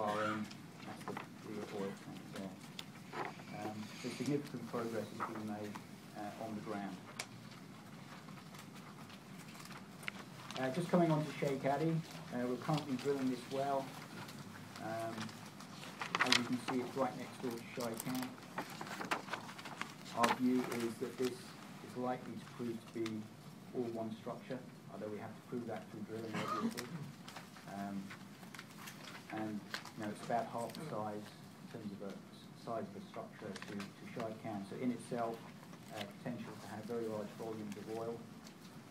far end, that's the oil tank there. So significant progress has been made on the ground. Just coming on to Sheikh Adi, we're currently drilling this well. As you can see, it's right next door to Shaikan. Our view is that this is likely to prove to be all one structure, although we have to prove that through drilling, obviously. And it's about half the size in terms of the size of the structure to Shaikan. So in itself, potential to have very large volumes of oil,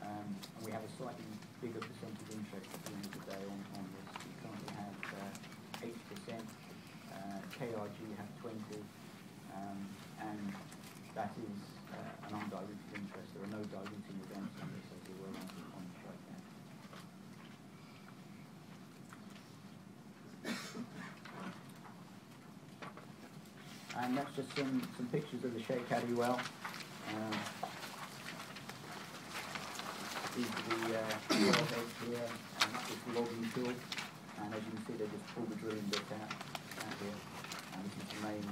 and we have a slightly bigger percentage interest at the end of the day on this. We currently have 8%, KRG have 20%, and that is an undiluted interest. There are no diluting events on this as there were on Shaikan. And that's just some pictures of the Sheikh Adi well. These are the well heads here, and that's just the logging tool. And as you can see, they just pull the drilling bit out here. And this is the main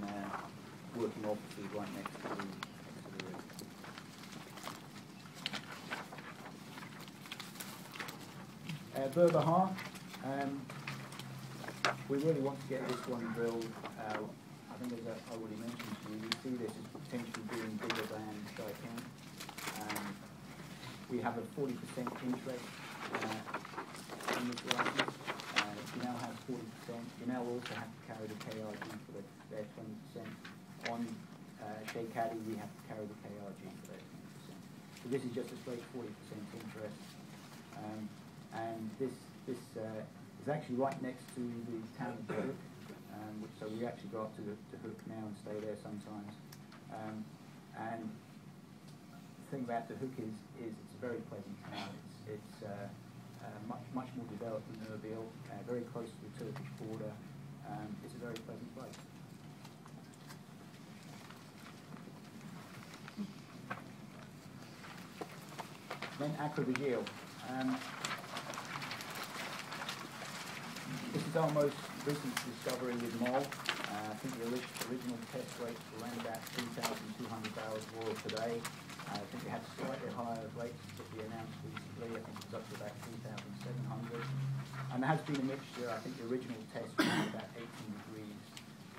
working offices right next to the rig. Berbahar, we really want to get this one drilled. I think as I already mentioned to you, we see this as potentially being bigger than Shaikan. We have a 40% interest in this license. Janelle has 40%. Janelle also has to carry the KRG for their 20%. On Sheikh Adi, we have to carry the KRG for their 20%. So this is just a straight 40% interest. And this is actually right next to the town of Hook, so we actually go up to Hook now and stay there sometimes. And the thing about the Hook is it's a very pleasant town. It's much more developed than Erbil, very close to the Turkish border. It's a very pleasant place. Then Akrabajil. This is our most recent discovery with Mol. I think the original test rates were around about 3,200 barrels of oil per day. I think we had slightly higher rates that we announced recently. I think it was up to about 3,700. And there has been a mixture. I think the original test was about 18 degrees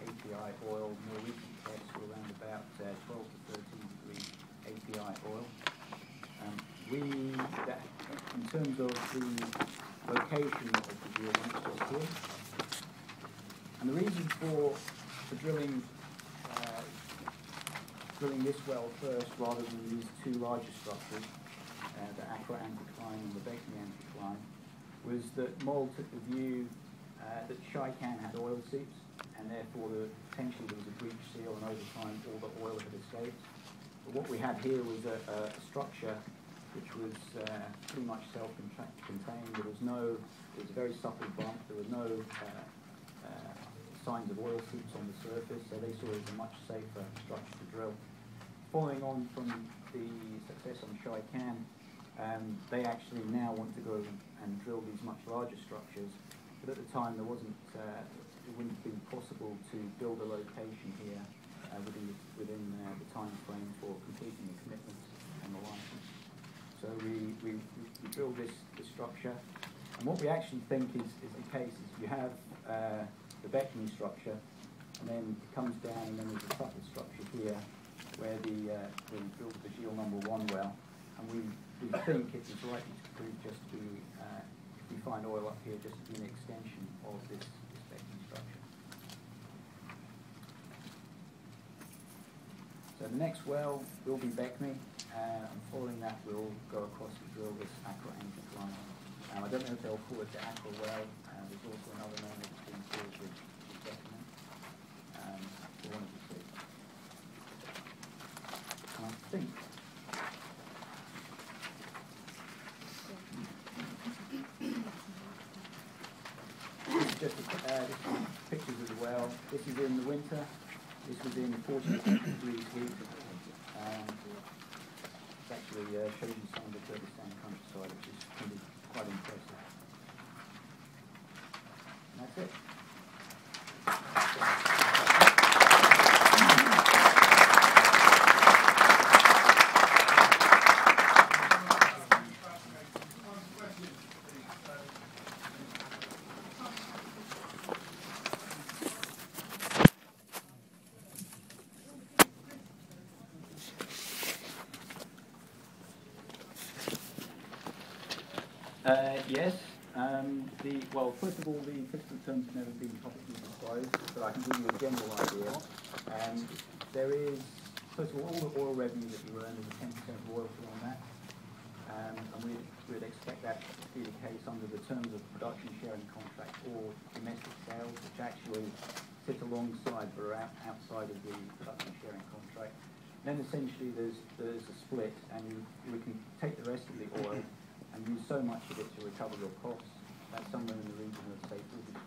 API oil. More recent tests were around about 12 to 13 degrees API oil. In terms of the location of the drill, it's just here. And the reason for drilling this well first rather than these two larger structures, the Accra anticline and the Bekni anticline, was that Mol took the view that Shaikan had oil seeps, and therefore potentially there was a breach seal, and over time all the oil had escaped. But what we had here was a structure which was pretty much self-contained. It was a very supple bump. There were no signs of oil seeps on the surface, so they saw it as a much safer structure to drill. Following on from the success on Shaikan, they actually now want to go and drill these much larger structures, but at the time it wouldn't have been possible to build a location here within the time frame for completing the commitments and the license. So we drilled this structure, and what we actually think is the case is you have the Bekni structure, and then it comes down, and then there's a subtle structure here where we drilled the Gil #1 well, and we think it is likely to prove just to be, if we find oil up here, just to be an extension of this Bekni structure. So the next well will be Bekni, and following that we'll go across to drill this Accra anticline. I don't know if they'll call it the Accra well. There's also another name that's been called with Bekni. For one of the two. And I think this is just pictures of the well. This is in the winter. This was in 40 degrees heat. It actually shows you some of the Kurdistan countryside, which is can be quite impressive. And that's it. Yes. Well, first of all, the fiscal terms have never been publicly disclosed, but I can give you a general idea. There is, first of all the oil revenue that you earn is a 10% royalty on that. And we'd expect that to be the case under the terms of production sharing contract or domestic sales, which actually sit alongside but are outside of the production sharing contract. Then essentially there's a split, and we can take the rest of the oil and use so much of it to recover your costs. That's somewhere in the region of, say, 40 to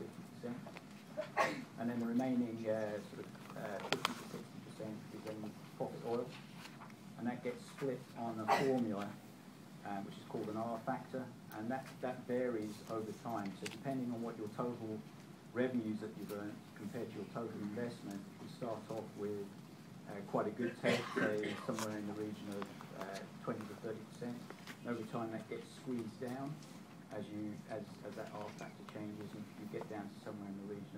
50%. And then the remaining 50 to 60% is then profit oil. And that gets split on a formula which is called an R factor, and that varies over time. So depending on what your total revenues that you've earned compared to your total investment, you start off with quite a good take, say somewhere in the region of 20 to 30%. And over time that gets squeezed down as that R factor changes, and you get down to somewhere in the region